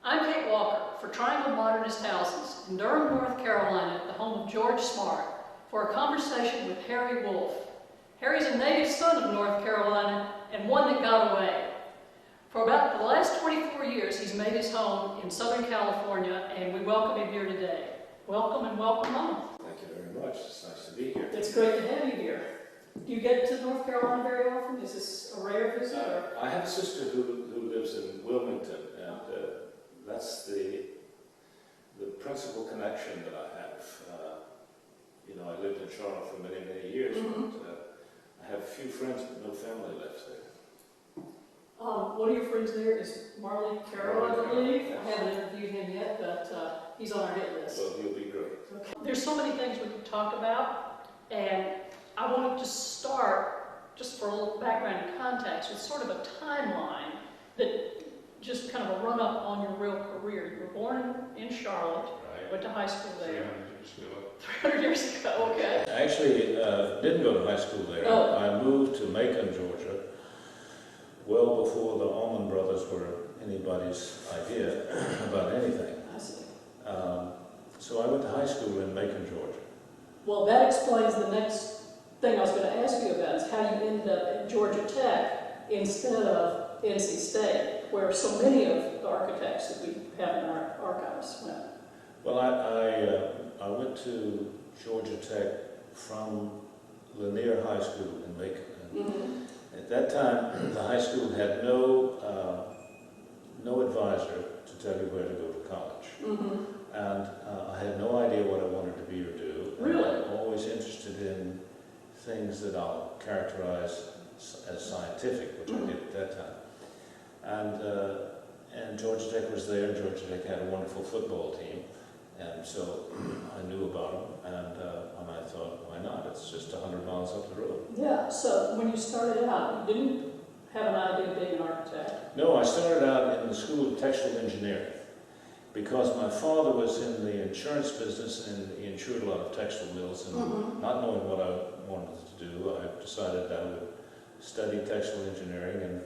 I'm Kate Walker for Triangle Modernist Houses in Durham, North Carolina, the home of George Smart, for a conversation with Harry Wolfe. Harry's a native son of North Carolina and one that got away. For about the last 24 years, he's made his home in Southern California, and we welcome him here today. Welcome and welcome home. Thank you very much. It's nice to be here. It's great to have you here. Do you get to North Carolina very often? Is this a rare visit? I have a sister who lives in Wilmington, and that's the principal connection that I have. I lived in Charlotte for many, many years, but I have a few friends, but no family left there. One of your friends there is Marley Carroll, I believe. Yes. I haven't interviewed him yet, but he's on our hit list. Well, he'll be great. Okay. There's so many things we could talk about, and I wanted to start, just for a little background and context, with sort of a timeline that just kind of a run-up on your real career. You were born in Charlotte, Right. went to high school there. 300 years 300 ago. years ago, okay. I actually didn't go to high school there. Oh. I moved to Macon, Georgia, well before the Allman Brothers were anybody's idea about anything. I see. So I went to high school in Macon, Georgia. Well, that explains the next thing I was going to ask you about, is how you ended up at Georgia Tech instead of NC State, where so many of the architects that we have in our archives went. Well, I went to Georgia Tech from Lanier High School in Macon. At that time, the high school had no advisor to tell you where to go to college. And I had no idea what I wanted to be or do. Really? I'm always interested in things that I'll characterize as scientific, which I did at that time. And Georgia Tech was there, and Georgia Tech had a wonderful football team. And so I knew about them, and I thought, why not? It's just 100 miles up the road. Yeah, so when you started out, you didn't have an idea of being an architect? No, I started out in the School of Textile Engineering because my father was in the insurance business and he insured a lot of textile mills, and not knowing what I wanted to do, I decided I would study textile engineering and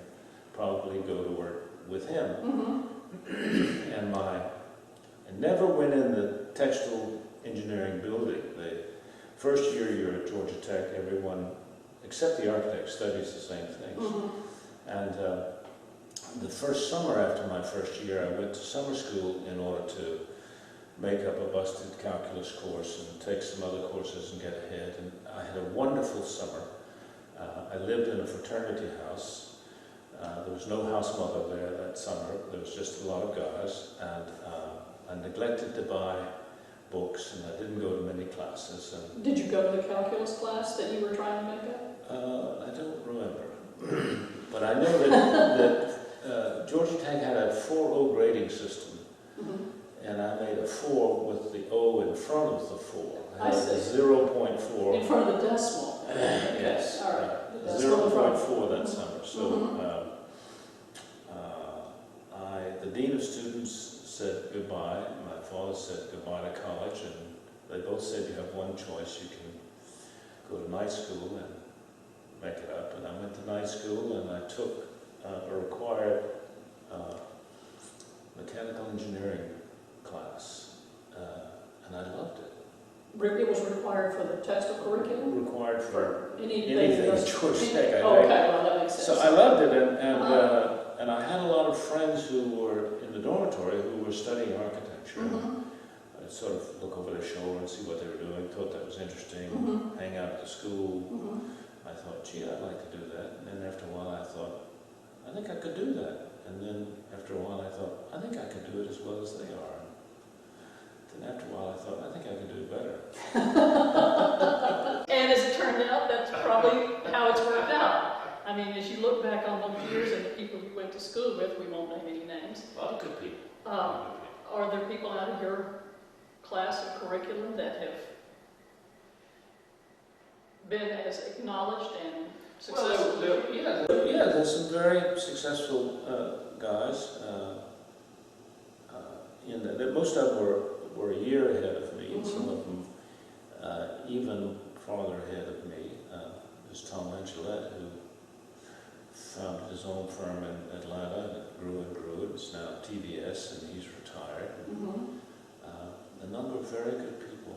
probably go to work with him. And I never went in the textile engineering building. The first year you're at Georgia Tech, everyone except the architect studies the same things. And the first summer after my first year, I went to summer school in order to make up a busted calculus course and take some other courses and get ahead. And I had a wonderful summer. I lived in a fraternity house. There was no house mother there that summer. There was just a lot of guys. And I neglected to buy books, and I didn't go to many classes. And did you go to the calculus class that you were trying to make up? I don't remember. But I know that Georgia Tech had a 4.0 grading system, and I made a 4 with the O in front of the 4. I had a 0.4. In front of the decimal? Yes. All right. The decimal 0.4 that summer. So the dean of students said goodbye. My father said goodbye to college, and they both said you have one choice. You can go to night school and make it up. And I went to night school, and I took a required mechanical engineering class, and I loved it. It was required for the textile curriculum? Required for anything at Georgia Tech. Okay, well that makes sense. So I loved it, and I had a lot of friends who were in the dormitory who were studying architecture. I'd sort of look over their shoulder and see what they were doing, thought that was interesting, hang out at the school. I thought, gee, I'd like to do that. And then after a while I thought, I think I could do that. And then after a while I thought, I think I could do it as well as they are. Then after a while I thought, I think I could do it better. And as it turned out, that's probably how it's worked out. I mean, as you look back on those years and the people you went to school with, we won't name any names. A lot of good people. Are there people out of your class or curriculum that have been as acknowledged and successful? Yeah, there's some very successful guys. Most of them were a year ahead of me, and some of them even farther ahead of me. There's Tom Angelette, who founded his own firm in Atlanta, and it grew and grew. It's now TVS, and he's retired. A number of very good people.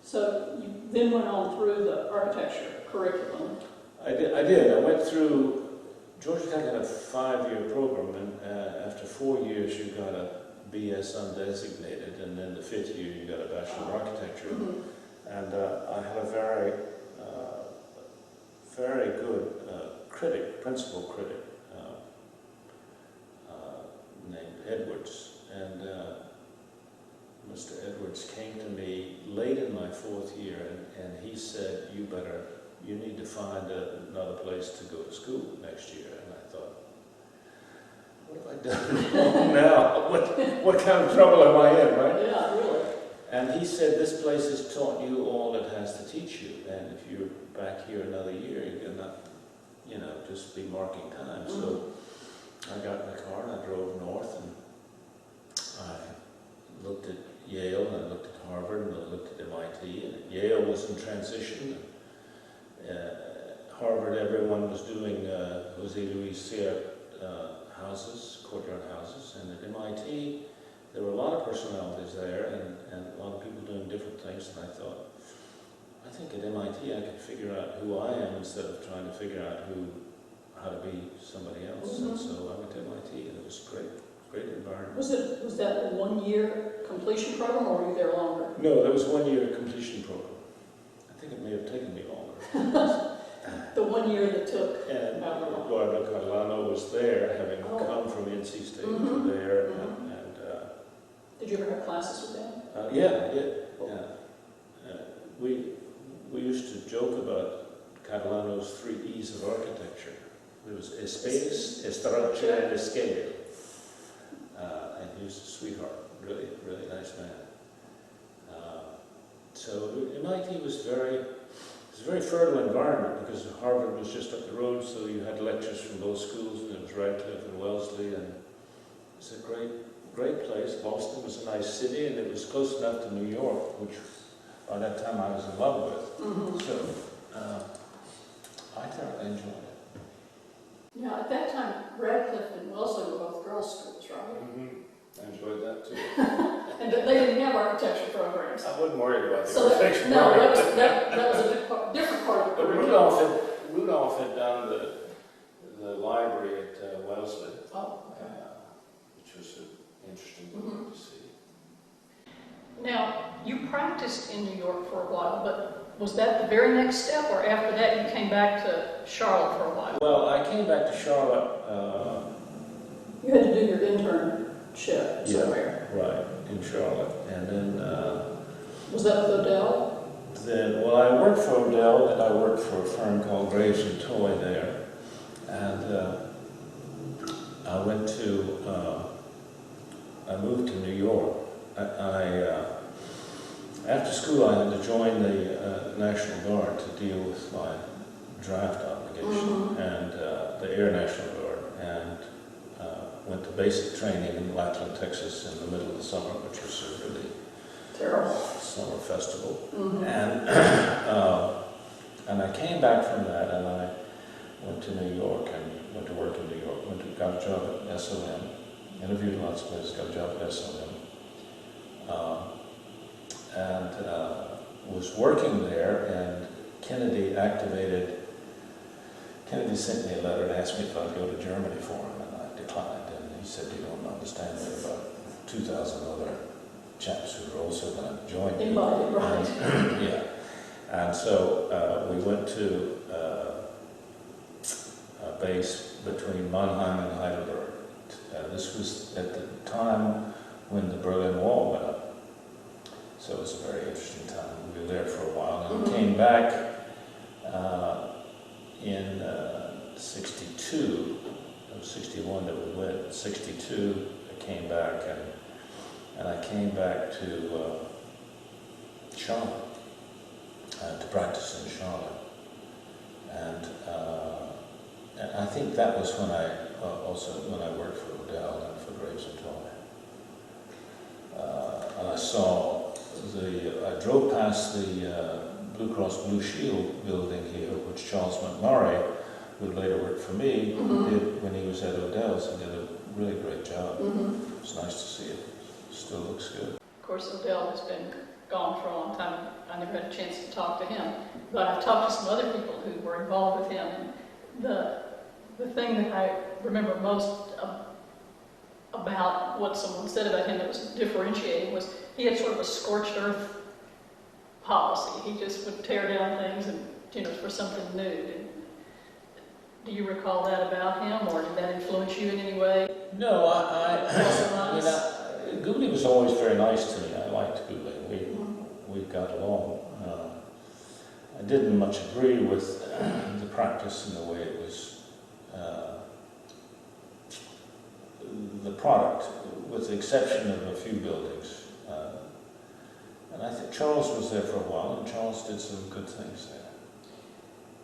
So you then went on through the architecture curriculum. I did. I went through, Georgia Tech had a 5-year program, and after 4 years you got a BS undesignated, and then the 5th year you got a Bachelor of Architecture. And I had a very good principal critic, named Edwards. And Mr. Edwards came to me late in my 4th year, and he said, you need to find another place to go to school next year. And I thought, what have I done wrong now? What kind of trouble am I in, right? Yeah, really. And he said, this place has taught you all it has to teach you, and if you're back here another year, you're gonna, just be marking time. So I got in the car and I drove north, and I looked at Yale, and I looked at Harvard, and I looked at MIT, and Yale was in transition. Harvard, everyone was doing Jose Luis Sierra houses, courtyard houses, and at MIT, there were a lot of personalities there, and a lot of people doing different things, and I thought, I think at MIT I could figure out who I am instead of trying to figure out how to be somebody else. And so I went to MIT, and it was a great environment. Was that a 1-year completion program, or were you there longer? No, there was a 1-year completion program. I think it may have taken me longer. The 1 year that took. And Eduardo Catalano was there, having come from NC State to there, and did you ever have classes with them? yeah, I did. Yeah. We used to joke about Catalano's 3 E's of architecture. It was espace, estructura, and escale. And he was a sweetheart, really, really nice man. So MIT was a very fertile environment, because Harvard was just up the road, so you had lectures from both schools, and it was Radcliffe and Wellesley, and it was a great place. Boston was a nice city, and it was close enough to New York, which by that time I was in love with. So I thoroughly enjoyed it. Yeah, at that time, Radcliffe and Wellesley were both girls' schools, right? I enjoyed that too. And they didn't have architecture programs. I wasn't worried about the So architecture no, program. that was a different part of the But curriculum. Rudolph had done the library at Wellesley, which was an interesting thing to see. Now, you practiced in New York for a while, but was that the very next step, or after that you came back to Charlotte for a while? Well, I came back to Charlotte. You had to do your internship somewhere. Yeah, right, in Charlotte. And then... was that with Odell? Well, I worked for Odell, and I worked for a firm called Graves and Toy there. And I moved to New York. After school, I had to join the National Guard to deal with my draft obligation, and the Air National Guard, and went to basic training in Lackland, Texas in the middle of the summer, which was a really terrible summer festival. And I came back from that, and I went to New York and went to work in New York. Got a job at SOM, interviewed lots of places, got a job at SOM. And was working there, and Kennedy sent me a letter and asked me if I'd go to Germany for him, and I declined. And he said, you don't understand me, about 2,000 other chaps who were also going to join me. Right. Yeah. And so we went to a base between Mannheim and Heidelberg. This was at the time when the Berlin Wall went up. So it was a very interesting time. We were there for a while, and we came back in 62. It was 61 that we went. 62, I came back, and I came back to Charlotte to practice in Charlotte. And I think that was when I worked for Odell and for Graves and Toy. And I drove past the Blue Cross Blue Shield building here, which Charles McMurray would later work worked for me, did when he was at Odell's, and did a really great job. It's nice to see it. Still looks good. Of course, Odell has been gone for a long time. I never had a chance to talk to him, but I've talked to some other people who were involved with him. And the thing that I remember most about what someone said about him that was differentiating was he had sort of a scorched earth policy. He just would tear down things and, for something new. Do you recall that about him, or did that influence you in any way? No, Goody was always very nice to me. I liked Goody. We got along. I didn't much agree with the practice and the way it was, the product, with the exception of a few buildings. And I think Charles was there for a while, and Charles did some good things there.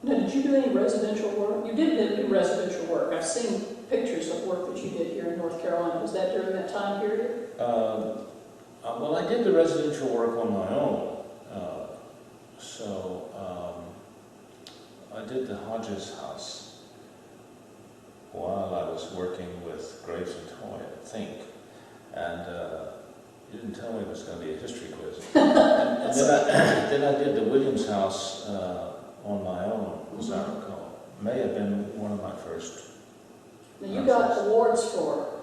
Now, did you do any residential work? You did do residential work. I've seen pictures of work that you did here in North Carolina. Was that during that time period? Well, I did the residential work on my own. I did the Hodges house while I was working with Graves and Toy, I think. And you didn't tell me it was going to be a history quiz. and then I did the Williams house on my own, as I recall. May have been one of my first. Now, you got awards for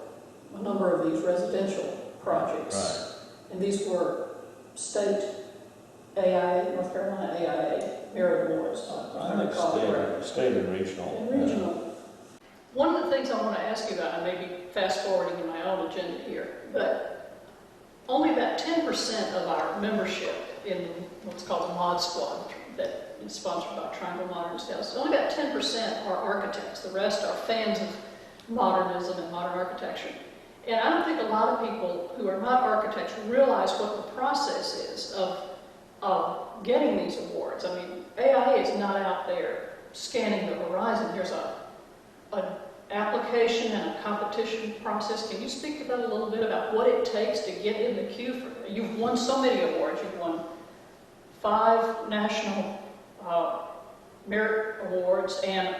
a number of these residential projects. Right. And these were state AIA, North Carolina AIA Merit Awards. I think state and regional. And regional. One of the things I want to ask you about, I may be fast forwarding in my own agenda here, but only about 10% of our membership in what's called the Mod Squad that is sponsored by Triangle Modernist House, only about 10% are architects. The rest are fans of modernism and modern architecture. And I don't think a lot of people who are not architects realize what the process is of getting these awards. I mean, AIA is not out there scanning the horizon. There's an application and a competition process. Can you speak to that a little bit about what it takes to get in the queue? You've won so many awards. You've won 5 national merit awards and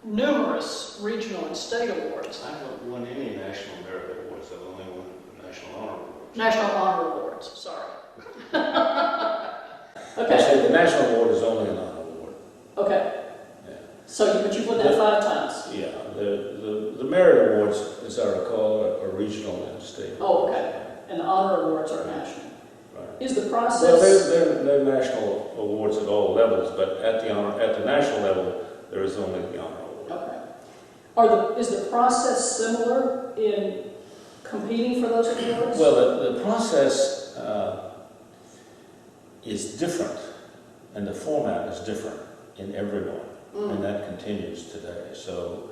numerous regional and state awards. I haven't won any national merit awards. I've only won national honor awards. National honor awards, sorry. Okay. Actually, the national award is only an honor award. Okay. Yeah. But you've won that 5 times? Yeah. The merit awards, as I recall, are regional and state. Oh, okay. And the honor awards are national. Right. Is the process... Well, they're national awards at all levels, but at the national level, there is only the honor award. Okay. Is the process similar in competing for those awards? Well, the process is different, and the format is different in everyone, and that continues today. So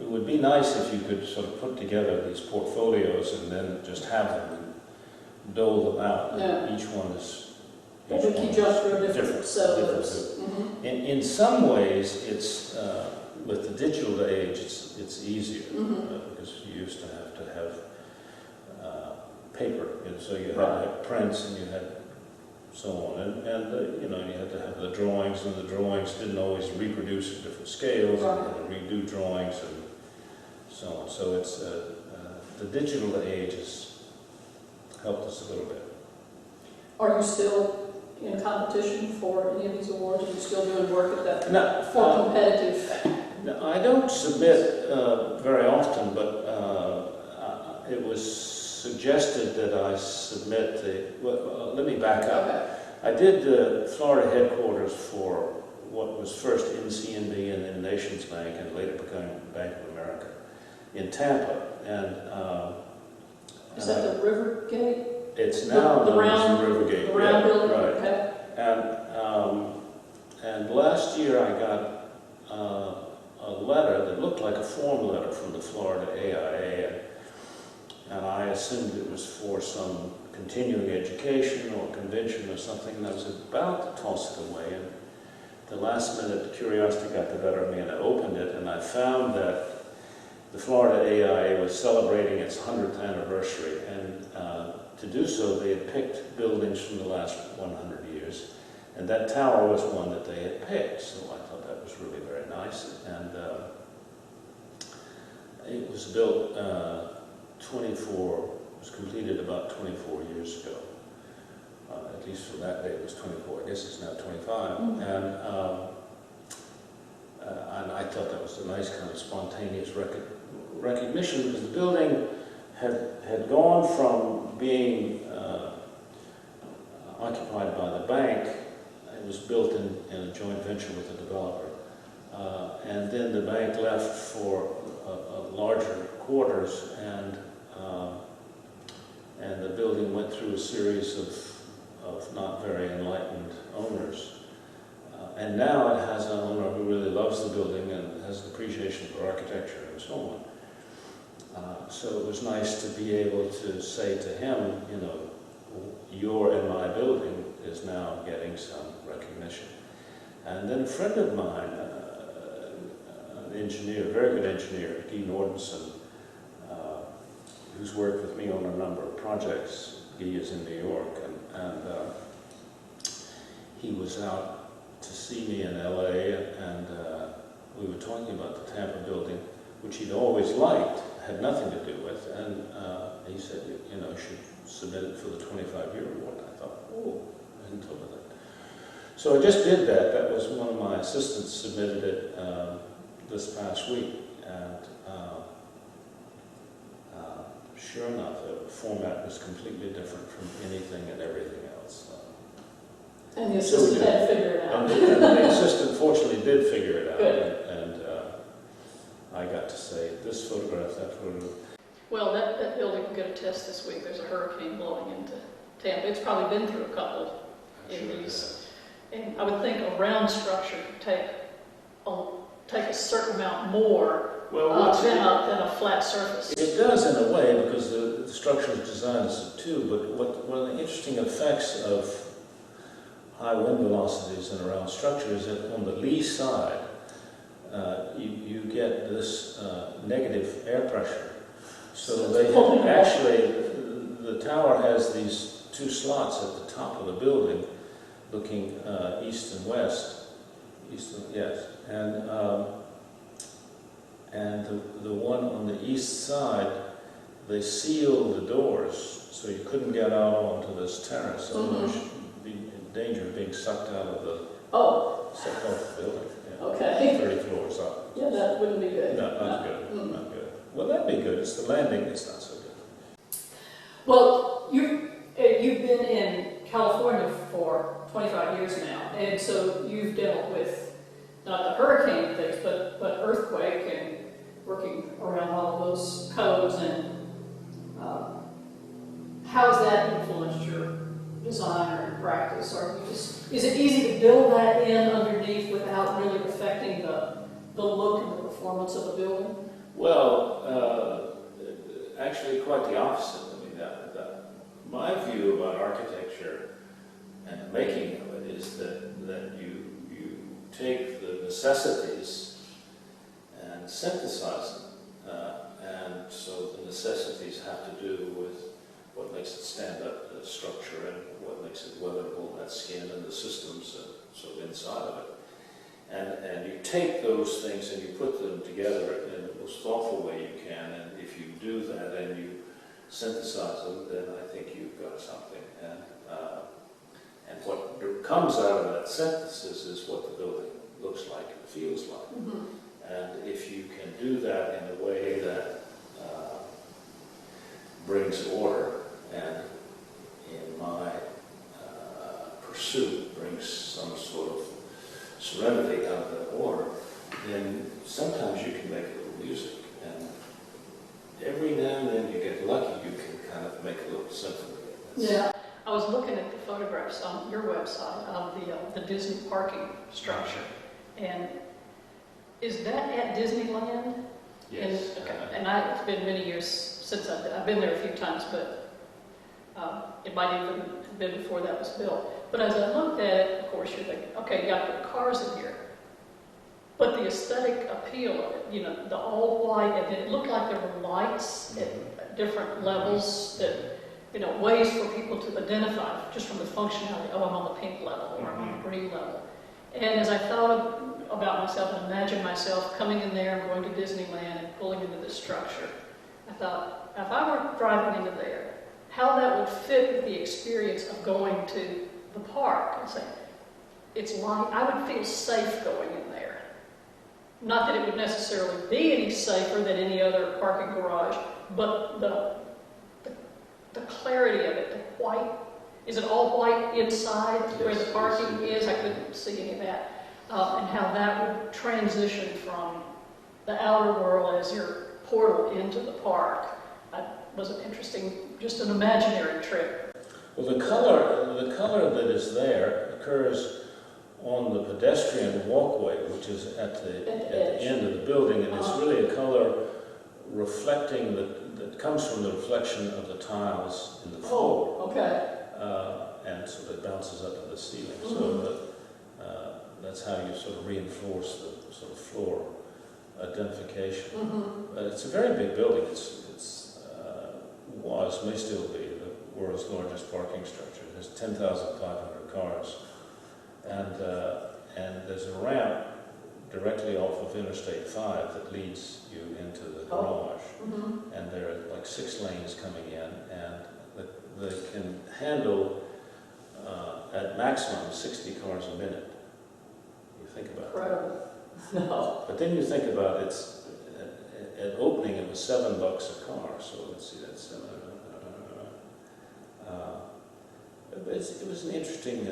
it would be nice if you could sort of put together these portfolios and then just have them and dole them out. Yeah. Each one is different. In some ways, it's with the digital age, it's easier because you used to have paper, so you had to have prints and you had so on, and you had to have the drawings, and the drawings didn't always reproduce at different scales. Right. You had to redo drawings and so on. So it's the digital age has helped us a little bit. Are you still in competition for any of these awards? Are you still doing work at that for competitive? No, I don't submit very often, but it was suggested that I submit let me back up. Okay. I did the Florida headquarters for what was first NCNB and then Nations Bank and later became Bank of America in Tampa. And is that the Rivergate? It's now the round Rivergate. The round building. Right. Okay. And last year I got a letter that looked like a form letter from the Florida AIA, and I assumed it was for some continuing education or convention or something, and I was about to toss it away, and the last minute curiosity got the better of me, and I opened it, and I found that the Florida AIA was celebrating its 100th anniversary, and to do so they had picked buildings from the last 100 years, And that tower was one that they had picked, so I thought that was really very nice. And it was built was completed about 24 years ago. At least for that day it was 24. I guess it's now 25. Mm-hmm. And I thought that was a nice kind of spontaneous recognition, because the building had gone from being occupied by the bank. It was built in a joint venture with a developer. And then the bank left for a larger quarters, and the building went through a series of not very enlightened owners. And now it has an owner who really loves the building and has an appreciation for architecture and so on. So it was nice to be able to say to him, you know, your and my building is now getting some recognition. And then a friend of mine, an engineer, a very good engineer, Guy Nordenson, who's worked with me on a number of projects. Guy is in New York, and he was out to see me in LA, and we were talking about the Tampa building, which he'd always liked, had nothing to do with, and he said, you know, you should submit it for the 25-year award. I thought, oh, I hadn't thought of that. So I just did that. That was one of my assistants submitted it this past week, and sure enough, the format was completely different from anything and everything else. And the assistant had figured it out. And the assistant fortunately did figure it out. Good. And I got to say, this photograph, that photograph. Well, that building will get a test this week. There's a hurricane blowing into Tampa. It's probably been through a couple in these. And I would think a round structure could take a certain amount more than a flat surface. It does in a way, because the structure is designed as a tube, but one of the interesting effects of high wind velocities in a round structure is that on the lee side, you get this negative air pressure. So they actually, the tower has these two slots at the top of the building, looking east and west. Yes. And the one on the east side, they sealed the doors, so you couldn't get out onto this terrace. Otherwise you'd be in danger of being sucked out of the building. Yeah. Okay. 30 floors up. Yeah, that wouldn't be good. No, not good. Not good. Well, that'd be good. It's the landing that's not so good. Well, you've been in California for 25 years now, and so you've dealt with not the hurricane things, but earthquake and working around all of those codes. And how has that influenced your design or practice? Or is it easy to build that in underneath without really affecting the look and the performance of the building? Well, actually quite the opposite. I mean, my view about architecture and the making of it is that you take the necessities and synthesize them. And so the necessities have to do with what makes it stand up, the structure, and what makes it weatherable, that skin and the systems sort of inside of it. And you take those things and you put them together in the most thoughtful way you can, and if you do that and you synthesize them, then I think you've got something. And what comes out of that synthesis is what the building looks like and feels like. Mm-hmm. And if you can do that in a way that brings order, and in my pursuit brings some sort of serenity out of that order, then sometimes you can make a little music. And every now and then you get lucky, you can kind of make a little symphony. Yeah. I was looking at the photographs on your website of the Disney parking structure. And is that at Disneyland? Yes. And it's been many years since I've been there a few times, but it might even have been before that was built. But as I looked at it, of course, you're thinking, okay, you got to put cars in here. But the aesthetic appeal of it, you know, the all white, and it looked like there were lights at different levels that ways for people to identify just from the functionality. Oh, I'm on the pink level, or I'm on the green level. And as I thought about myself and imagined myself coming in there and going to Disneyland and pulling into this structure, I thought, if I were driving into there, how that would fit with the experience of going to the park. And say, it's like I would feel safe going in there. Not that it would necessarily be any safer than any other parking garage, but the clarity of it, the white. Is it all white inside where the parking is? I couldn't see any of that. And how that would transition from the outer world as your portal into the park. Was an interesting, just an imaginary trip. Well, the color that is there occurs on the pedestrian walkway, which is at the end of the building, and it's really a color reflecting that comes from the reflection of the tiles in the floor. Oh, okay. And so that bounces up to the ceiling. So that's how you sort of reinforce the sort of floor identification. But it's a very big building. May still be the world's largest parking structure. There's 10,500 cars, and there's a ramp directly off of Interstate 5 that leads you into the garage. And there are like 6 lanes coming in, and they can handle at maximum 60 cars a minute. You think about Incredible. No. But then you think about at opening it was $7 a car, so let's see, that's it was an interesting,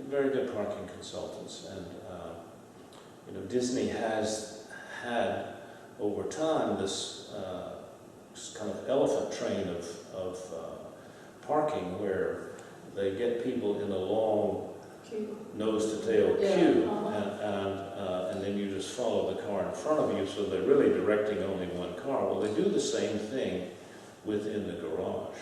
very good parking consultants, and Disney has had over time this kind of elephant train of parking where they get people in a long nose-to-tail queue, and then you just follow the car in front of you, so they're really directing only one car. Well, they do the same thing within the garage.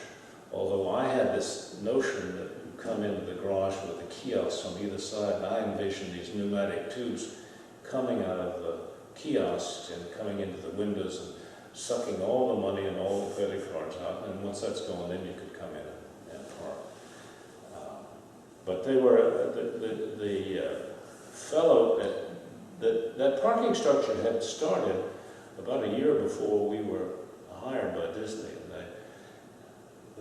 Although I had this notion that you come into the garage with a kiosk on either side, and I envisioned these pneumatic tubes coming out of the kiosks and coming into the windows and sucking all the money and all the credit cards out, and once that's gone, then you could come in and park. But they were, the fellow that parking structure had started about a year before we were hired by Disney.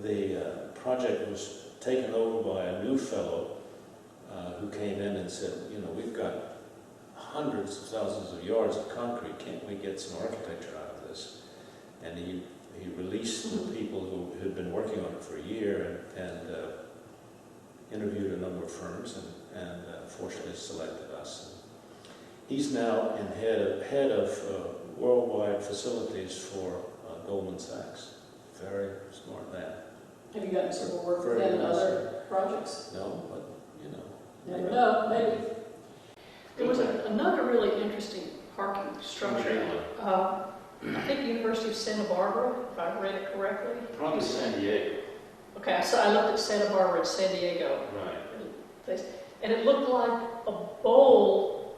The project was taken over by a new fellow who came in and said, we've got hundreds of thousands of yards of concrete, can't we get some architecture out of this? And he released the people who had been working on it for a year and interviewed a number of firms and fortunately selected us. He's now head of worldwide facilities for Goldman Sachs. Very smart man. Have you gotten some more work with him in other projects? No, but Never know, maybe. There was another really interesting parking structure. I think University of Santa Barbara, if I read it correctly. Probably San Diego. Okay, so I looked at Santa Barbara and San Diego. Right. And it looked like a bowl.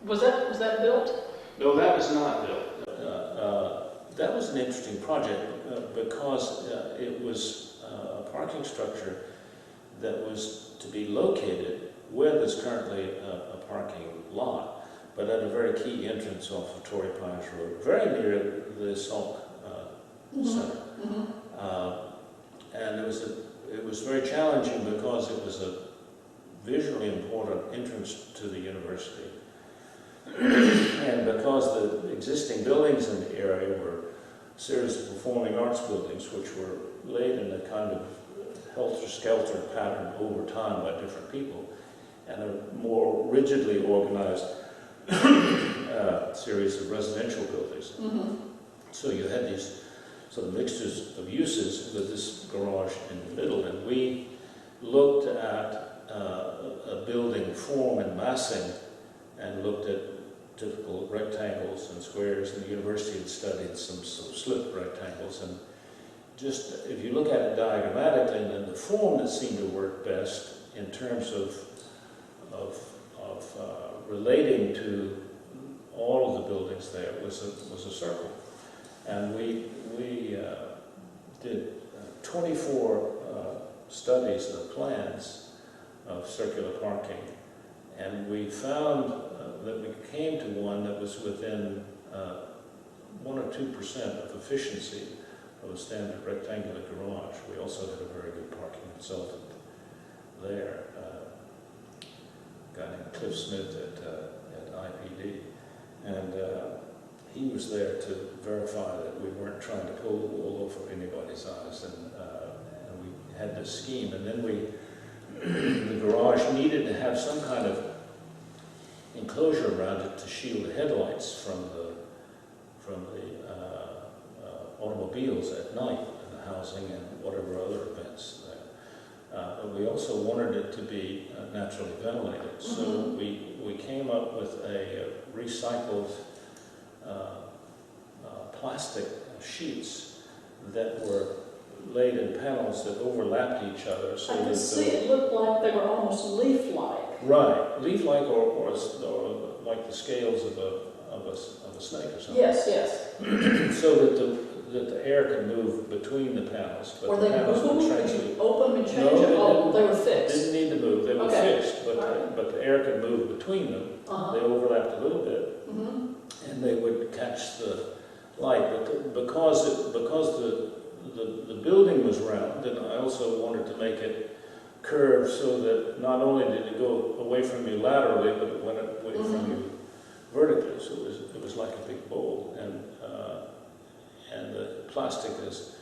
Was that built? No, that was not built. That was an interesting project because it was a parking structure that was to be located where there's currently a parking lot, but at a very key entrance off of Torrey Pines Road, very near the Salk Center. And it was very challenging because it was a visually important entrance to the university. And because the existing buildings in the area were a series of performing arts buildings which were laid in a kind of helter-skelter pattern over time by different people, and a more rigidly organized series of residential buildings. So you had these sort of mixtures of uses with this garage in the middle, and we looked at a building form and massing and looked at typical rectangles and squares, and the university had studied some slip rectangles, and just if you look at it diagrammatically, and then the form that seemed to work best in terms of relating to all of the buildings there was a circle, and we did 24 studies of plans of circular parking, and we found that we came to one that was within 1 or 2% of efficiency of a standard rectangular garage. We also had a very good parking consultant there, a guy named Cliff Smith at IPD, and he was there to verify that we weren't trying to pull the wool over anybody's eyes, and we had this scheme. And then the garage needed to have some kind of enclosure around it to shield the headlights from the automobiles at night in the housing and whatever other events there. But we also wanted it to be naturally ventilated. Mm-hmm. So we came up with a recycled plastic sheets that were laid in panels that overlapped each other. So I could see it looked like they were almost leaf-like. Right, leaf-like or like the scales of a snake or something. Yes, yes. So that the air could move between the panels. But were the they panels would movable? Could you open them and change them? Oh, they were fixed. Didn't need to move. They were Okay. fixed, but the air could move between them. Uh-huh. They overlapped a little bit, Mm-hmm. and they would catch the light. But because the building was round, and I also wanted to make it curved so that not only did it go away from you laterally, but it went away from you vertically. So it was like a big bowl, and the plastic is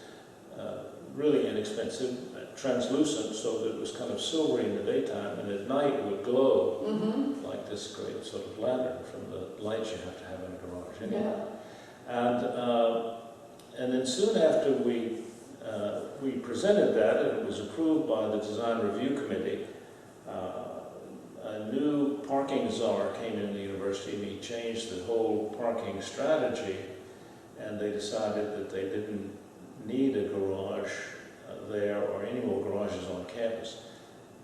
really inexpensive, translucent, so that it was kind of silvery in the daytime, and at night it would glow like this great sort of lantern from the lights you have to have in a garage. Anyway. Yeah. And then soon after we presented that, and it was approved by the Design Review Committee, a new parking czar came in the university, and he changed the whole parking strategy, and they decided that they didn't need a garage there or any more garages on campus.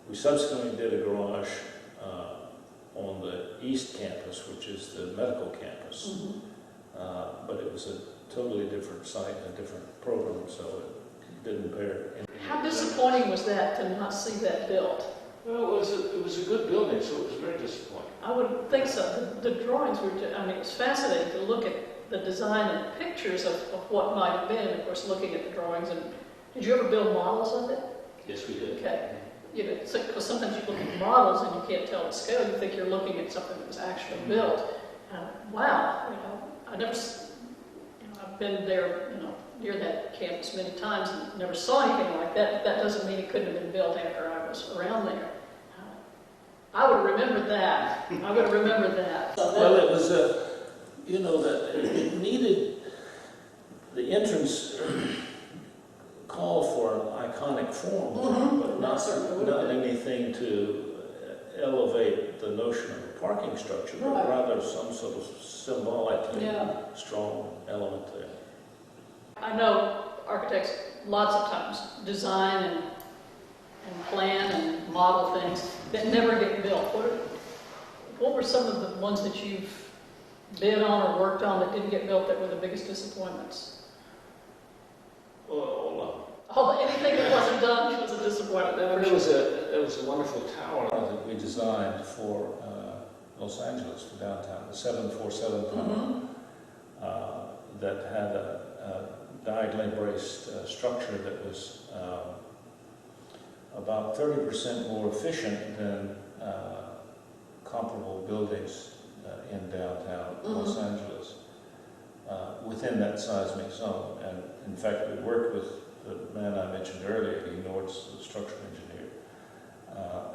We subsequently did a garage on the East Campus, which is the medical campus, but it was a totally different site, a different program, so it didn't bear. How disappointing was that to not see that built? Well, it was a good building, so it was very disappointing. I would think so. The drawings were, I mean, it was fascinating to look at the design and pictures of what might have been. Of course, looking at the drawings. And did you ever build models of it? Yes, we did. Okay. You know, because sometimes you look at models and you can't tell the scale. You think you're looking at something that was actually built. Wow. You know, I never. I've been there, near that campus many times and never saw anything like that. But that doesn't mean it couldn't have been built after I was around there. I would remember that. I would remember that. So well, it was that it needed the entrance call for an iconic form, but not anything to elevate the notion of a parking structure, but rather some sort of symbolically strong element there. I know architects lots of times design and plan and model things that never get built. What were some of the ones that you've bid on or worked on that didn't get built that were the biggest disappointments? Well, anything that wasn't done was a disappointment. There was a wonderful tower that we designed for Los Angeles, for downtown, the 747 tower, that had a diagonally braced structure that was about 30% more efficient than comparable buildings in downtown Los Angeles within that seismic zone. And in fact, we worked with the man I mentioned earlier, Lee Nord's the structural engineer,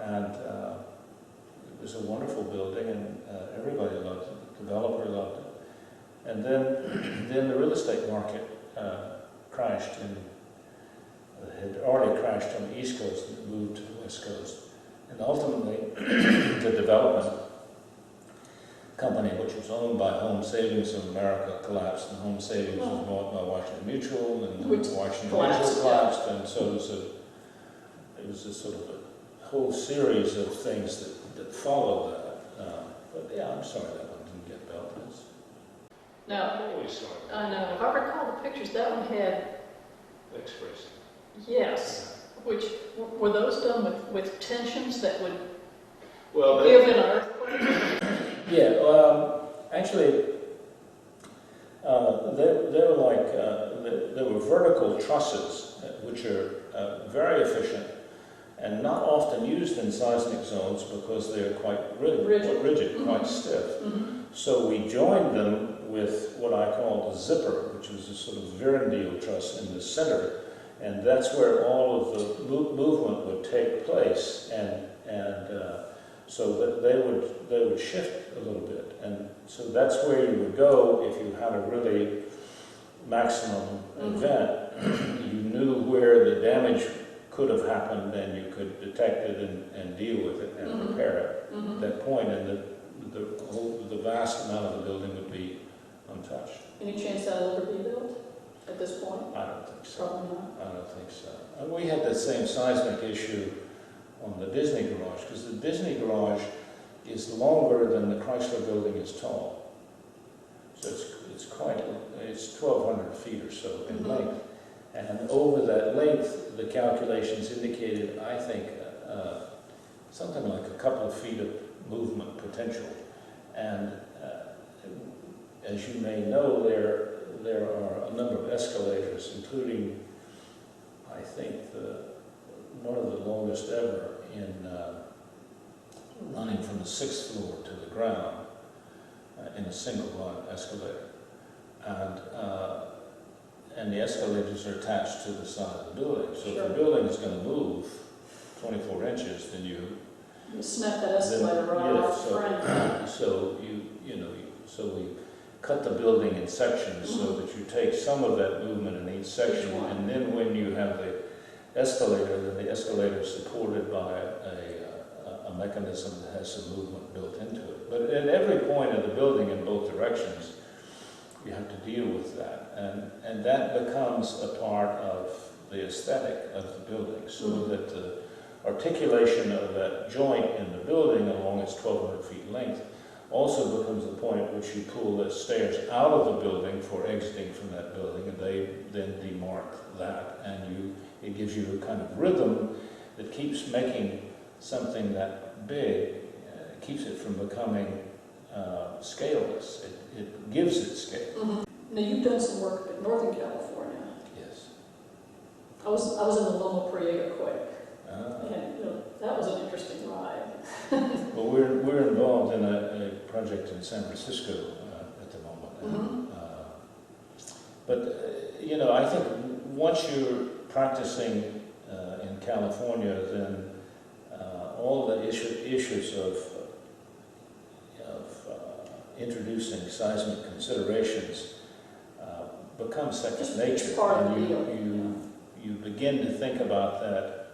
and it was a wonderful building, and everybody loved it. The developer loved it. And then the real estate market crashed had already crashed on the East Coast and moved to the West Coast. And ultimately, the development company, which was owned by Home Savings of America, collapsed, and Home Savings was bought by Washington Mutual, and Washington Mutual collapsed, and so it was a sort of a whole series of things that followed that. But yeah, I'm sorry that one didn't get built. No, I'm always sorry. I know. If I recall the pictures, that one had Express. Yes, which, were those done with tensions that would Well, give in an earthquake? yeah, actually, they were like, they were vertical trusses, which are very efficient and not often used in seismic zones because they're quite rigid, quite stiff. Mm-hmm. So we joined them with what I called a zipper, which was a sort of Verendeel truss in the center, and that's where all of the movement would take place, and so that they would shift a little bit, and so that's where you would go if you had a really maximum event. You knew where the damage could have happened, and you could detect it and deal with it and repair it at that point, and the vast amount of the building would be untouched. Any chance that'll ever be built at this point? I don't think so. Probably not. I don't think so. And we had the same seismic issue on the Disney garage, because the Disney garage is longer than the Chrysler building is tall. So it's 1,200 feet or so in length. And over that length, the calculations indicated, I think, something like a couple of feet of movement potential. And as you may know, there are a number of escalators, including, I think, one of the longest ever in running from the 6th floor to the ground in a single line escalator. And the escalators are attached to the side of the building. So if the building is going to move 24 inches, then you snap that escalator right off the frame. So we cut the building in sections so that you take some of that movement in each section, and then when you have the escalator, then the escalator is supported by a mechanism that has some movement built into it. But at every point of the building in both directions, you have to deal with that, and that becomes a part of the aesthetic of the building, so that the articulation of that joint in the building along its 1,200 feet length also becomes the point at which you pull the stairs out of the building for exiting from that building, and they then demark that, and it gives you a kind of rhythm that keeps making something that big, keeps it from becoming scaleless. It gives it scale. Now, you've done some work in Northern California. Yes. I was in the Loma Prieta quake. And that was an interesting ride. Well, we're involved in a project in San Francisco at the moment. But I think once you're practicing in California, then all the issues of introducing seismic considerations become second nature, and you begin to think about that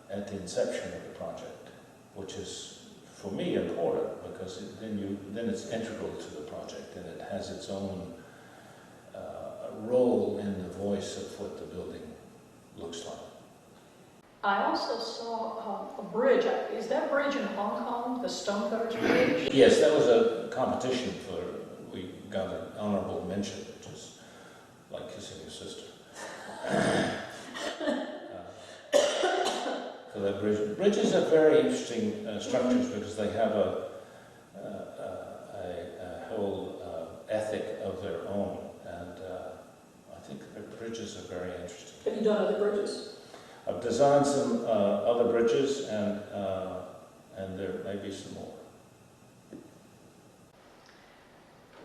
at the inception of the project, which is, for me, important, because then it's integral to the project, and it has its own role in the voice of what the building looks like. I also saw a bridge. Is that bridge in Hong Kong, the Stonecutters Bridge? Yes, that was a competition we got an honorable mention, which is like kissing your sister. For that bridge. Bridges are very interesting structures because they have a whole ethic of their own, and I think the bridges are very interesting. Have you done other bridges? I've designed some other bridges, and there may be some more.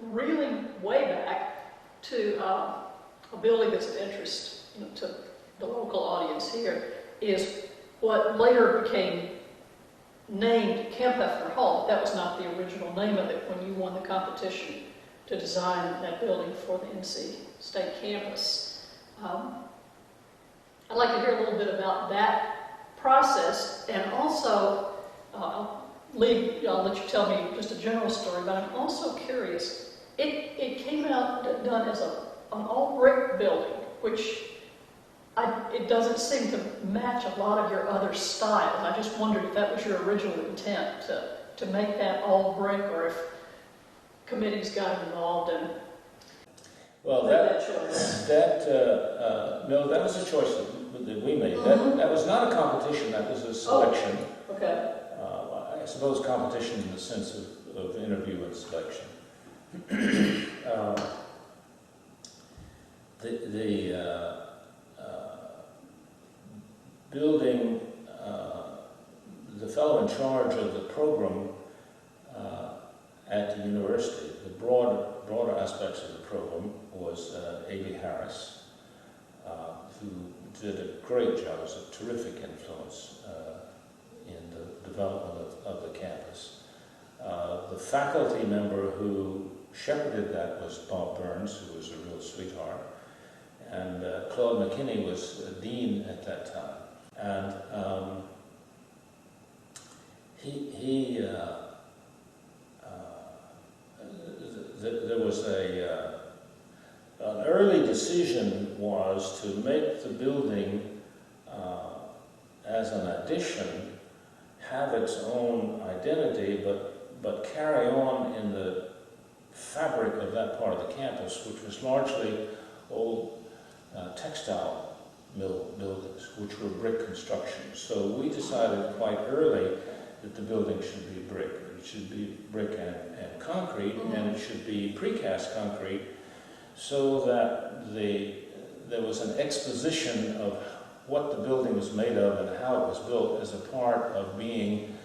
Reeling way back to a building that's of interest to the local audience here is what later became named Camp Hefner Hall. That was not the original name of it when you won the competition to design that building for the NC State campus. I'd like to hear a little bit about that process, and also I'll let you tell me just a general story, but I'm also curious. It came out done as an all-brick building, which it doesn't seem to match a lot of your other styles. I just wondered if that was your original intent, to make that all brick, or if committees got involved in. Well, made that choice? No, that was a choice that we made. That was not a competition, that was a selection. Oh, okay. I suppose competition in the sense of interview and selection. The building, the fellow in charge of the program at the university, the broader aspects of the program was A.B. Harris, who did a great job, was a terrific influence in the development of the campus. The faculty member who shepherded that was Bob Burns, who was a real sweetheart, and Claude McKinney was a dean at that time. And there was an early decision was to make the building as an addition have its own identity, but carry on in the fabric of that part of the campus, which was largely old textile mill buildings, which were brick construction. So we decided quite early that the building should be brick. It should be brick and concrete, and it should be precast concrete, so that there was an exposition of what the building was made of and how it was built as a part of being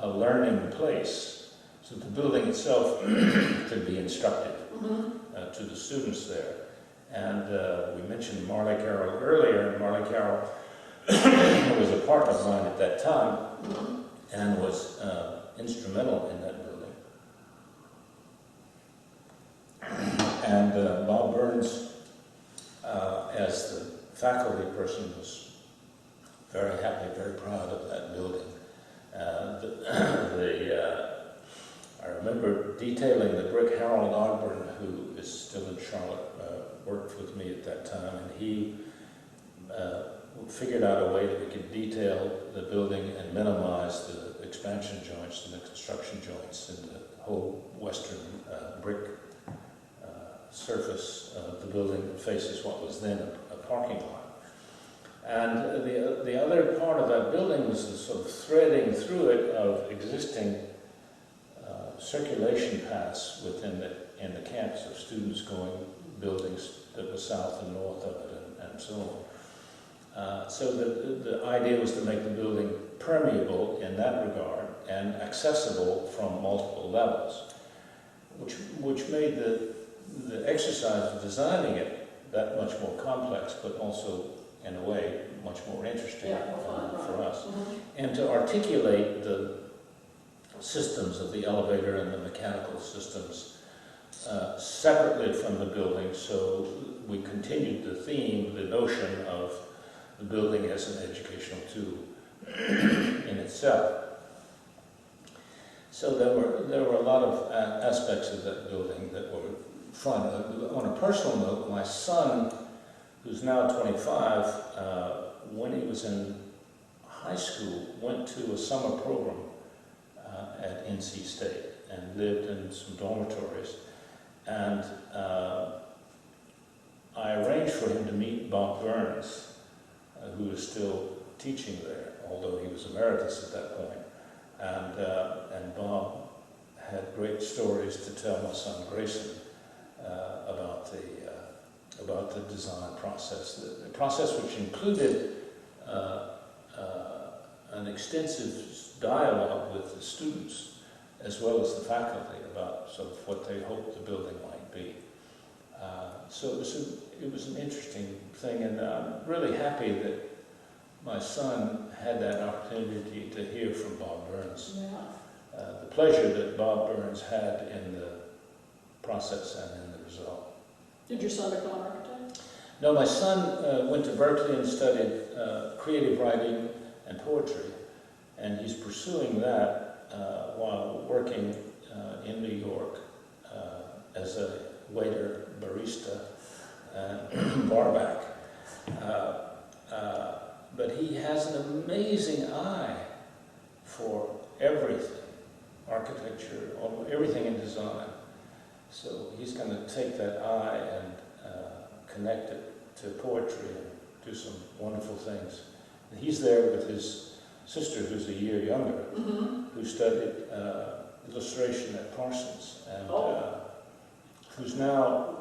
a learning place. So the building itself could be instructive to the students there. And we mentioned Marley Carroll earlier, and Marley Carroll was a partner of mine at that time and was instrumental in that building. And Bob Burns, as the faculty person, was very happy, very proud of that building. I remember detailing the brick. Harold Ogburn, who is still in Charlotte, worked with me at that time, and he figured out a way that we could detail the building and minimize the expansion joints and the construction joints in the whole western brick surface of the building that faces what was then a parking lot. And the other part of that building was the sort of threading through it of existing circulation paths in the campus of students going buildings that were south and north of it and so on. So the idea was to make the building permeable in that regard and accessible from multiple levels, which made the exercise of designing it that much more complex, but also, in a way, much more interesting for us. And to articulate the systems of the elevator and the mechanical systems separately from the building, so we continued the theme, the notion of the building as an educational tool in itself. So there were a lot of aspects of that building that were fun. On a personal note, my son, who's now 25, when he was in high school, went to a summer program at NC State and lived in some dormitories. And I arranged for him to meet Bob Burns, who was still teaching there, although he was emeritus at that point. And Bob had great stories to tell my son Grayson about the design process. The process which included an extensive dialogue with the students as well as the faculty about sort of what they hoped the building might be. So it was an interesting thing, and I'm really happy that my son had that opportunity to hear from Bob Burns. Yeah. The pleasure that Bob Burns had in the process and in the result. Did your son become an architect? No, my son went to Berkeley and studied creative writing and poetry, and he's pursuing that while working in New York as a waiter, barista, barback. But he has an amazing eye for everything, architecture, everything in design. So he's going to take that eye and connect it to poetry and do some wonderful things. And he's there with his sister, who's a year younger, who studied illustration at Parsons, and who's now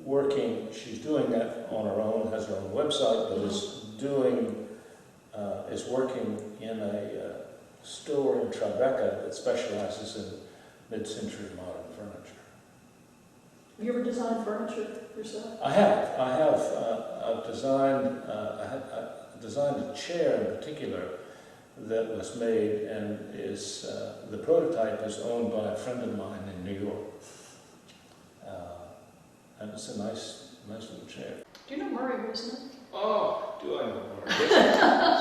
working. She's doing that on her own, has her own website, but is working in a store in Tribeca that specializes in mid-century modern furniture. Have you ever designed furniture yourself? I have. I've designed. I designed a chair in particular that was made, and is the prototype is owned by a friend of mine in New York, and it's a nice little chair. Do you know Murray Wisner? Oh, do I know Murray?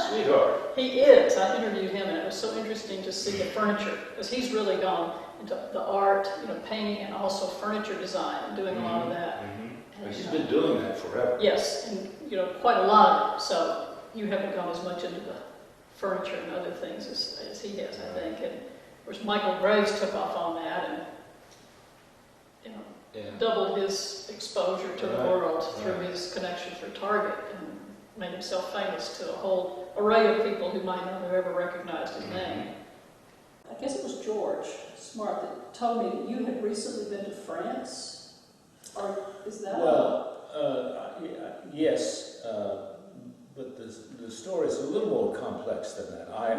Sweetheart. He is. I interviewed him, and it was so interesting to see the furniture, because he's really gone into the art, painting, and also furniture design, and doing a lot of that. And he's been doing that forever. Yes, and quite a lot of it. So you haven't gone as much into the furniture and other things as he has, I think. And of course, Michael Graves took off on that, and doubled his exposure to the world through his connection through Target, and made himself famous to a whole array of people who might not have ever recognized his name. I guess it was George Smart that told me that you had recently been to France, or is that? Well, yes, but the story is a little more complex than that. I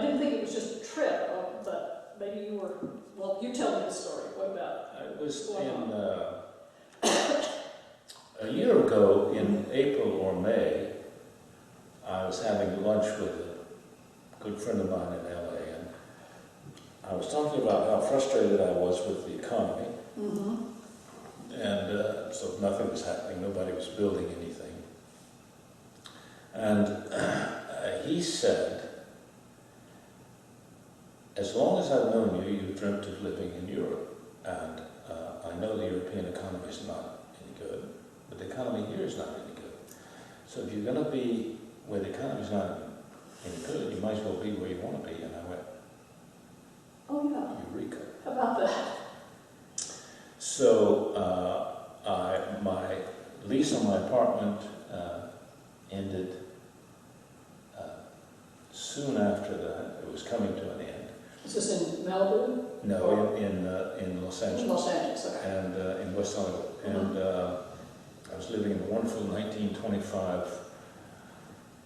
didn't think it was just a trip, but maybe you were. Well, you tell me the story. What about? I was in a year ago in April or May. I was having lunch with a good friend of mine in LA, and I was talking about how frustrated I was with the economy, and so nothing was happening. Nobody was building anything, and he said, "As long as I've known you, you've dreamt of living in Europe, and I know the European economy is not any good, but the economy here is not any good. So if you're going to be where the economy is not any good, you might as well be where you want to be." And I went, "Oh yeah, Eureka!" How about that? So my lease on my apartment ended soon after that. It was coming to an end. Is this in Malibu? No, in Los Angeles. In Los Angeles, okay. And in West Hollywood. And I was living in a wonderful 1925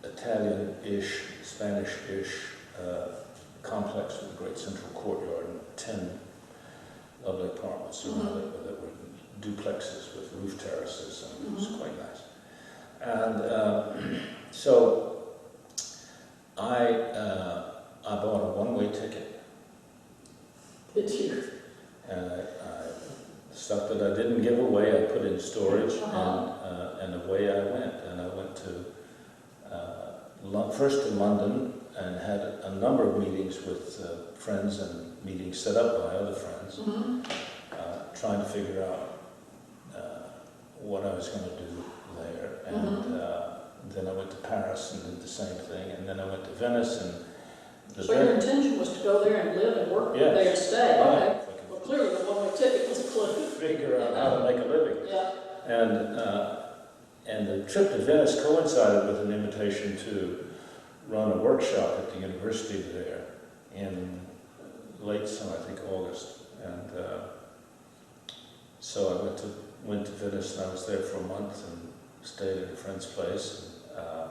Italian-ish, Spanish-ish complex with a great central courtyard and 10 lovely apartments that were duplexes with roof terraces, and it was quite nice. And so I bought a one-way ticket. Did you? And stuff that I didn't give away, I put in storage, and away I went. And I went to first to London and had a number of meetings with friends, and meetings set up by other friends, trying to figure out what I was going to do there. And then I went to Paris and did the same thing, and then I went to Venice. And so your intention was to go there and live and work there and stay? Right. Okay. Well, clearly the one-way ticket was a clue. Figure out how to make a living. Yeah. And the trip to Venice coincided with an invitation to run a workshop at the university there in late summer, I think August. And so I went to Venice, and I was there for a month and stayed at a friend's place, and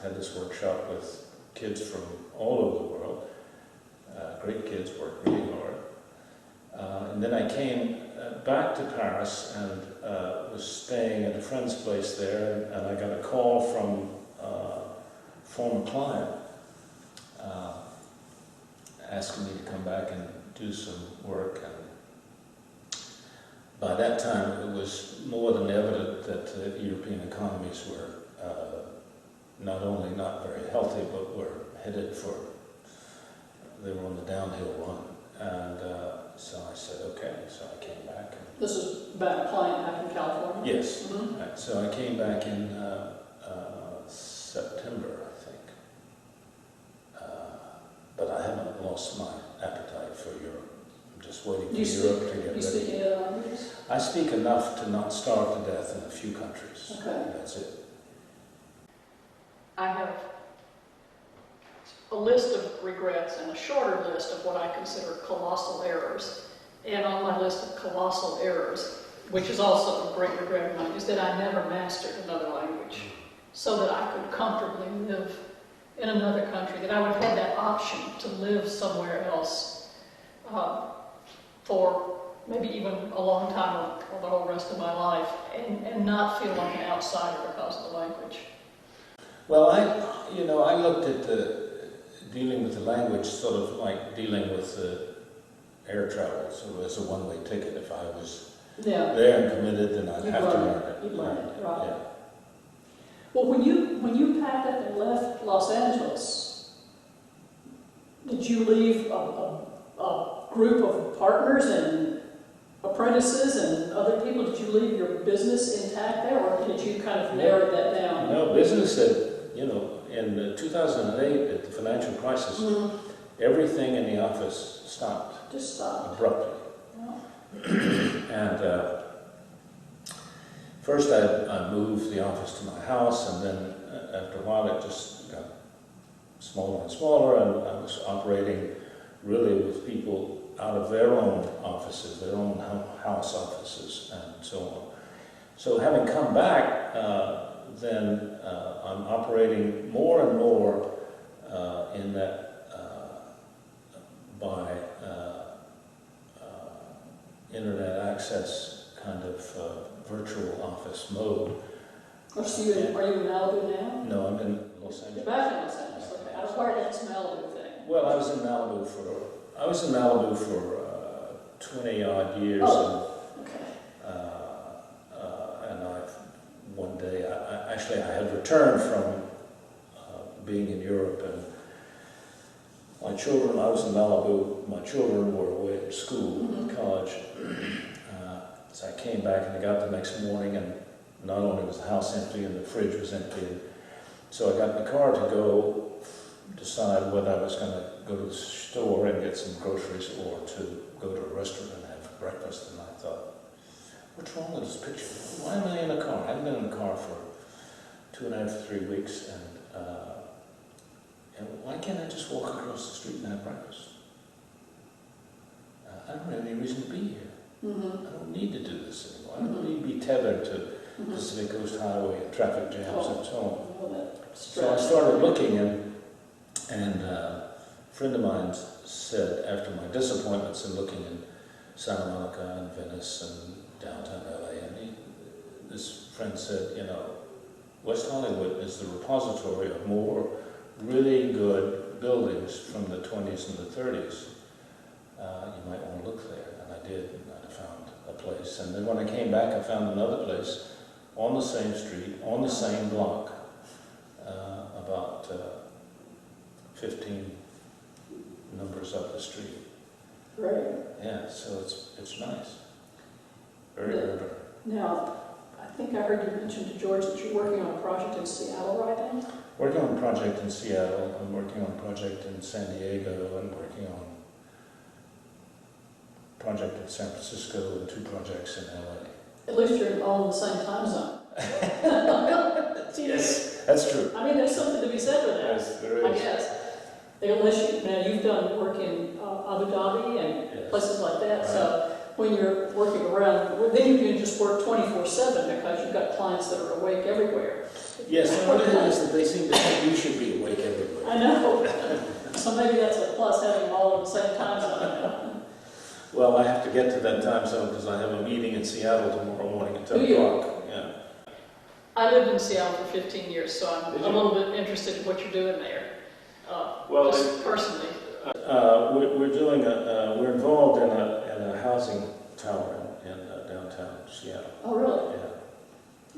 had this workshop with kids from all over the world. Great kids, worked really hard. And then I came back to Paris and was staying at a friend's place there, and I got a call from a former client asking me to come back and do some work. And by that time, it was more than evident that the European economies were not only not very healthy, but were headed they were on the downhill run. And so I said, okay, so I came back. This is about a client back in California? Yes. Right. So I came back in September, I think. But I haven't lost my appetite for Europe. I'm just waiting for Do you Europe speak, to get you speak ready. any other languages? I speak enough to not starve to death in a few countries. Okay. That's it. I have a list of regrets and a shorter list of what I consider colossal errors. And on my list of colossal errors, which is also a great regret of mine, is that I never mastered another language so that I could comfortably live in another country, that I would have that option to live somewhere else for maybe even a long time or the whole rest of my life and not feel like an outsider because of the language. Well, I looked at dealing with the language sort of like dealing with air travel, so as a one-way ticket. If I was there and committed, then I'd have to learn it. You'd learn it, right. Yeah. Well, when you packed up and left Los Angeles, did you leave a group of partners and apprentices and other people? Did you leave your business intact there, or did you kind of narrow that down? No, business in 2008, at the financial crisis, everything in the office stopped. Just stopped. Abruptly. Oh. And first I moved the office to my house, and then after a while it just got smaller and smaller, and I was operating really with people out of their own offices, their own house offices, and so on. So having come back, then I'm operating more and more in that by internet access kind of virtual office mode. Are you in Malibu now? No, I'm in Los Angeles. You're back in Los Angeles. Okay. I was worried about this Malibu thing. Well, I was in Malibu for 20 odd years. Oh, okay. And one day, I had returned from being in Europe, and my children, I was in Malibu, my children were away at school, college. So I came back and I got the next morning, and not only was the house empty and the fridge was empty, so I got in the car to go decide whether I was going to go to the store and get some groceries or to go to a restaurant and have breakfast. And I thought, what's wrong with this picture? Why am I in a car? I haven't been in a car for 2.5 to 3 weeks, and why can't I just walk across the street and have breakfast? I don't have any reason to be here. I don't need to do this anymore. I don't need to be tethered to Pacific Coast Highway and traffic jams and so on. So I started looking, and a friend of mine said, after my disappointments in looking in Santa Monica and Venice and downtown LA, and this friend said, West Hollywood is the repository of more really good buildings from the 20s and the 30s. You might want to look there. And I did, and I found a place. And then when I came back, I found another place on the same street, on the same block, about 15 numbers up the street. Right. Yeah, so it's nice. Very urban. Now, I think I heard you mention to George that you're working on a project in Seattle right now? Working on a project in Seattle, I'm working on a project in San Diego, and working on a project in San Francisco, and 2 projects in LA. At least you're all in the same time zone. Yes, that's true. I mean, there's something to be said for that. Yes, there is. I guess. Unless you've done work in Abu Dhabi and places like that, so when you're working around, then you can just work 24/7 because you've got clients that are awake everywhere. Yes, what it is that they seem to think you should be awake everywhere. I know. So maybe that's a plus, having them all in the same time zone. Well, I have to get to that time zone because I have a meeting in Seattle tomorrow morning at 10 o'clock. Yeah. I lived in Seattle for 15 years, so I'm a little bit interested in what you're doing there. Just personally. We're involved in a housing tower in downtown Seattle. Oh, really? Yeah.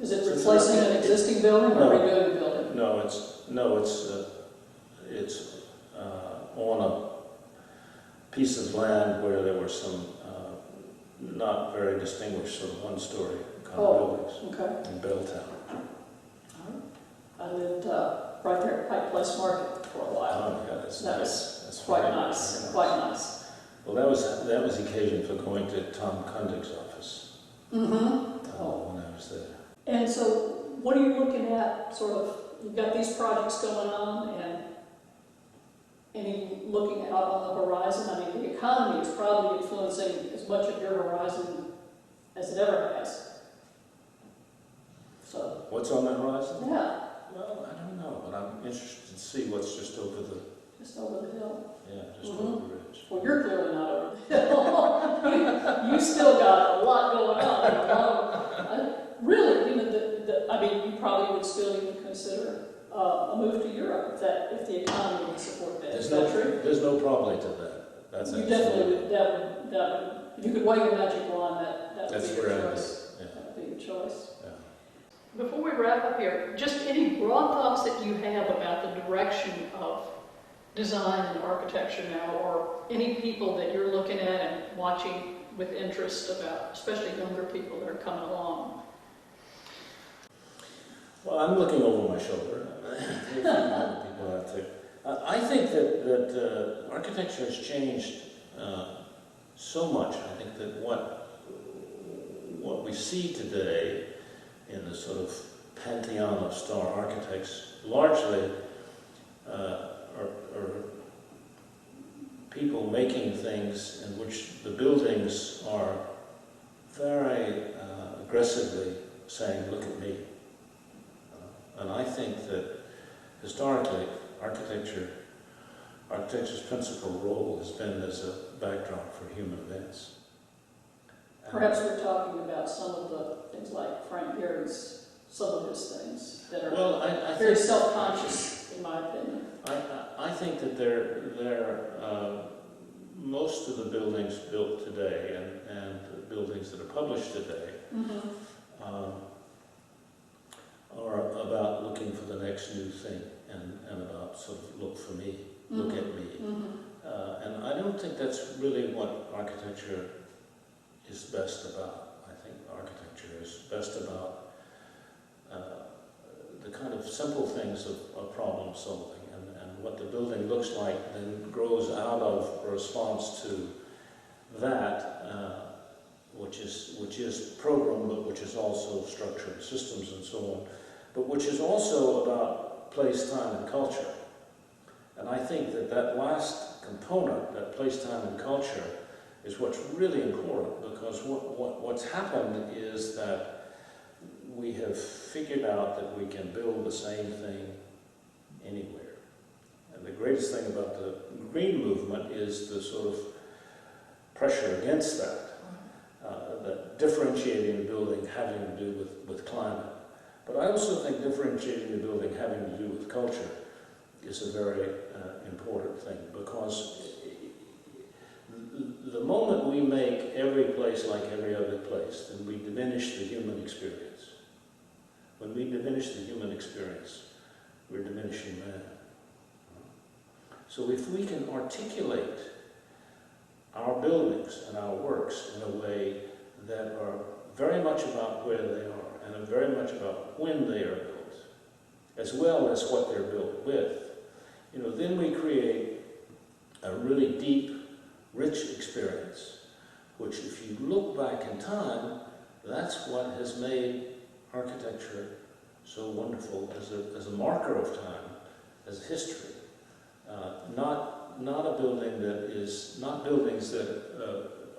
Is it replacing an existing building or redoing a building? No, it's on a piece of land where there were some not very distinguished sort of one-story kind of buildings in Belltown. I lived right there at Pike Place Market for a while. Oh, yeah, that's That was quite nice, quite nice. Well, that was the occasion for going to Tom Kundig's office when I was there. And so what are you looking at, sort of, you've got these projects going on, and any looking out on the horizon? I mean, the economy is probably influencing as much of your horizon as it ever has. So, what's on the horizon? yeah. Well, I don't know, but I'm interested to see what's just over the... Just over the hill. Yeah, just over the ridge. Well, you're clearly not over the hill. You still got a lot going on. Really, you know, I mean, you probably would still even consider a move to Europe if the economy would support that. Is that true? There's no probably to that. That's you definitely would. That would. If you could wave a magic wand, that would be your choice. Yeah. That would be your choice. Yeah. Before we wrap up here, just any broad thoughts that you have about the direction of design and architecture now, or any people that you're looking at and watching with interest about, especially younger people that are coming along? Well, I'm looking over my shoulder. People out there. I think that architecture has changed so much. I think that what we see today in the sort of pantheon of star architects largely are people making things in which the buildings are very aggressively saying, "Look at me." And I think that historically, architecture's principal role has been as a backdrop for human events. Perhaps we're talking about some of the things like Frank Gehry's, some of his things that are very self-conscious, in my opinion. I think that most of the buildings built today and the buildings that are published today are about looking for the next new thing and about sort of look for me, look at me. And I don't think that's really what architecture is best about. I think architecture is best about the kind of simple things of problem solving, and what the building looks like then grows out of a response to that, which is program, but which is also structure and systems and so on, but which is also about place, time, and culture. And I think that last component, that place, time, and culture, is what's really important, because what's happened is that we have figured out that we can build the same thing anywhere. And the greatest thing about the green movement is the sort of pressure against that, that differentiating the building having to do with climate. But I also think differentiating the building having to do with culture is a very important thing, because the moment we make every place like every other place, then we diminish the human experience. When we diminish the human experience, we're diminishing man. So if we can articulate our buildings and our works in a way that are very much about where they are, and are very much about when they are built, as well as what they're built with, then we create a really deep, rich experience, which if you look back in time, that's what has made architecture so wonderful as a marker of time, as a history. Not a building that is, not buildings that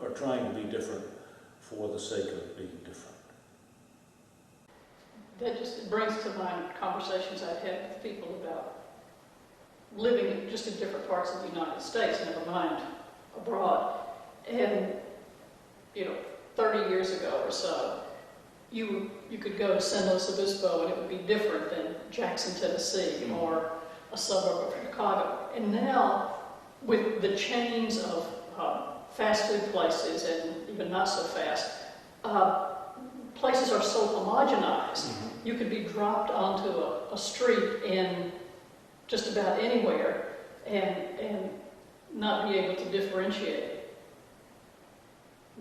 are trying to be different for the sake of being different. That just brings to mind conversations I've had with people about living just in different parts of the United States, never mind abroad. And, 30 years ago or so, you could go to San Luis Obispo and it would be different than Jackson, Tennessee, or a suburb of Chicago. And now, with the chains of fast food places and even not so fast, places are so homogenized. You could be dropped onto a street in just about anywhere and not be able to differentiate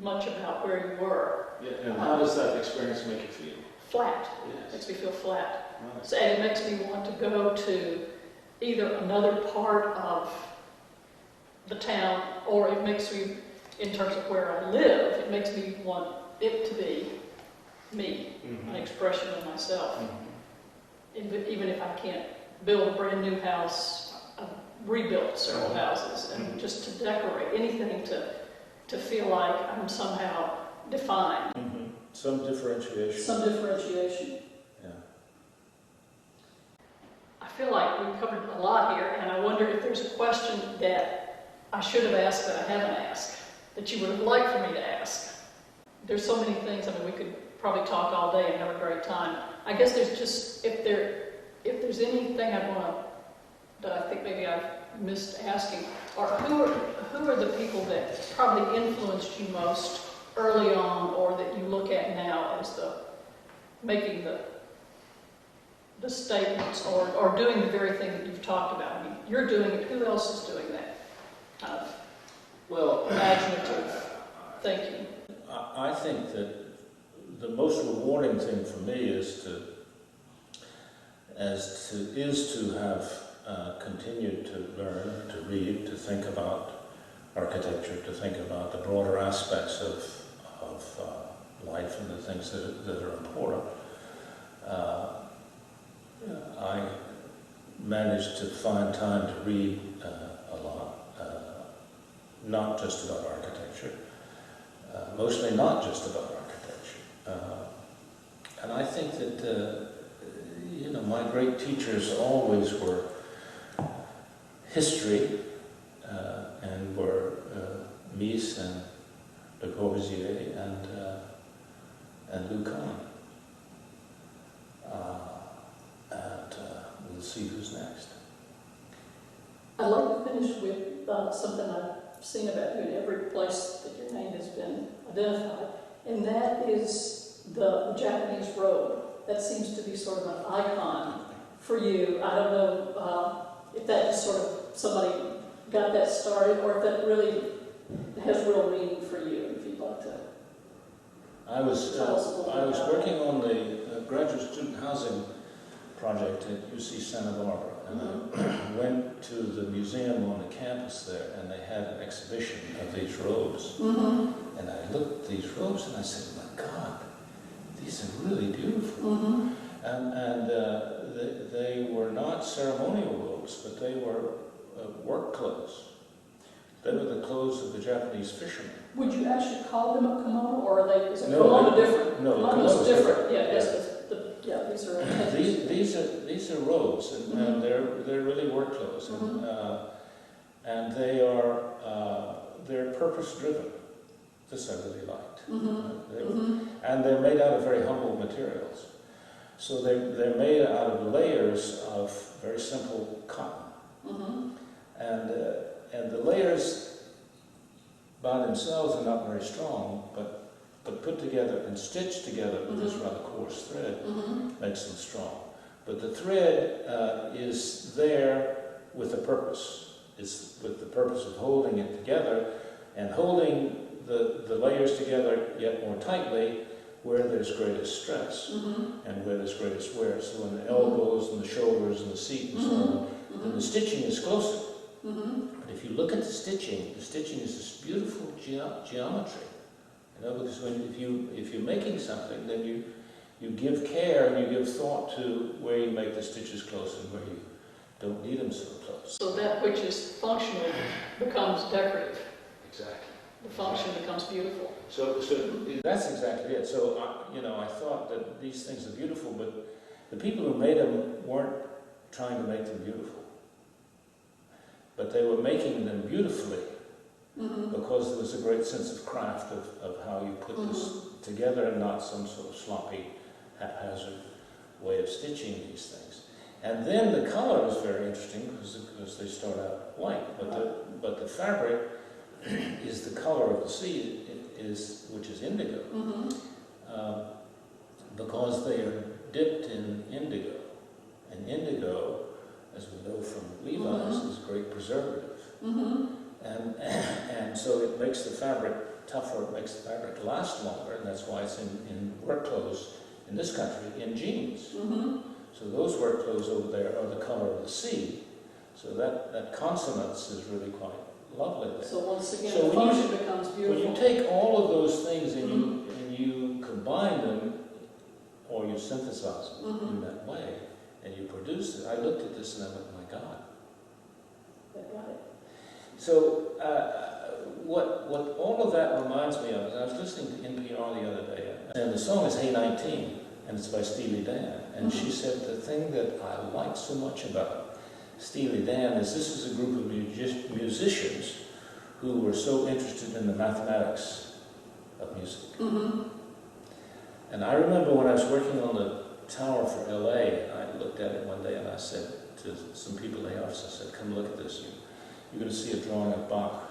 much about where you were. Yeah, and how does that experience make you feel? Flat. Yes. Makes me feel flat. Right. So, and it makes me want to go to either another part of the town, or it makes me, in terms of where I live, it makes me want it to be me, an expression of myself. Even if I can't build a brand new house, I've rebuilt several houses, and just to decorate, anything to feel like I'm somehow defined. Some differentiation. Some differentiation. Yeah. I feel like we've covered a lot here, and I wonder if there's a question that I should have asked that I haven't asked, that you would have liked for me to ask. There's so many things. I mean, we could probably talk all day and have a great time. I guess there's just, if there's anything that I think maybe I've missed asking, or who are the people that probably influenced you most early on, or that you look at now as making the statements, or doing the very thing that you've talked about? I mean, you're doing it. Who else is doing that kind of imaginative thinking? I think that the most rewarding thing for me is to have continued to learn, to read, to think about architecture, to think about the broader aspects of life and the things that are important. I managed to find time to read a lot, not just about architecture, mostly not just about architecture. And I think that, my great teachers always were history, and were Mies and Le Corbusier and Lucan. And we'll see who's next. I'd like to finish with something I've seen about you in every place that your name has been identified, and that is the Japanese robe. That seems to be sort of an icon for you. I don't know if that just sort of somebody got that started, or if that really has real meaning for you, if you'd like to. I was working on the graduate student housing project at UC Santa Barbara, and I went to the museum on the campus there, and they had an exhibition of these robes. And I looked at these robes and I said, my God, these are really beautiful. And they were not ceremonial robes, but they were work clothes. They were the clothes of the Japanese fishermen. Would you actually call them a kimono, or is a No, kimono different? No, kimono's different. Yeah. These are these are robes, and they're really work clothes, and they're purpose driven. This I really liked. And they're made out of very humble materials. So they're made out of layers of very simple cotton. And the layers by themselves are not very strong, but put together and stitched together with this rather coarse thread makes them strong. But the thread is there with a purpose. It's with the purpose of holding it together and holding the layers together yet more tightly where there's greatest stress and where there's greatest wear. So in the elbows and the shoulders and the seat and so on, then the stitching is closer. But if you look at the stitching is this beautiful geometry. Because if you're making something, then you give care and you give thought to where you make the stitches close and where you don't need them so close. So that which is functional becomes decorative. Exactly. The function becomes beautiful. So that's exactly it. So I thought that these things are beautiful, but the people who made them weren't trying to make them beautiful, but they were making them beautifully. Because there was a great sense of craft of how you put this together, and not some sort of sloppy, haphazard way of stitching these things. And then the color is very interesting because they start out white, but the fabric is the color of the sea, which is indigo, because they are dipped in indigo, and indigo, as we know from Levi's, is a great preservative. And so it makes the fabric tougher, it makes the fabric last longer, and that's why it's in work clothes in this country, in jeans. So those work clothes over there are the color of the sea. So that consonance is really quite lovely thing. So once again, So the when you- function becomes When beautiful. you take all of those things and you combine them, or you synthesize them in that way, and you produce it, I looked at this and I went, my God. I got it. So what all of that reminds me of is I was listening to NPR the other day, and the song is Hey 19, and it's by Steely Dan. And she said the thing that I like so much about Steely Dan is this is a group of musicians who were so interested in the mathematics of music. And I remember when I was working on the tower for LA, I looked at it one day and I said to some people in the office, I said, come look at this. You're going to see a drawing of Bach,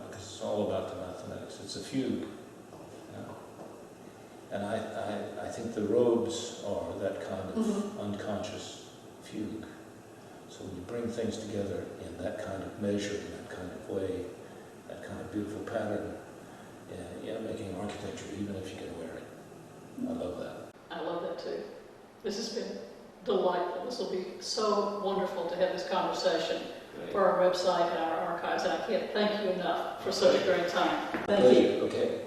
because it's all about the mathematics. It's a fugue. And I think the robes are that kind of unconscious fugue. So when you bring things together in that kind of measure, in that kind of way, that kind of beautiful pattern, yeah, making architecture, even if you can wear it. I love that. I love that too. This has been delightful. This will be so wonderful to have this conversation for our website and our archives. And I can't thank you enough for such a great time. Thank you. Okay.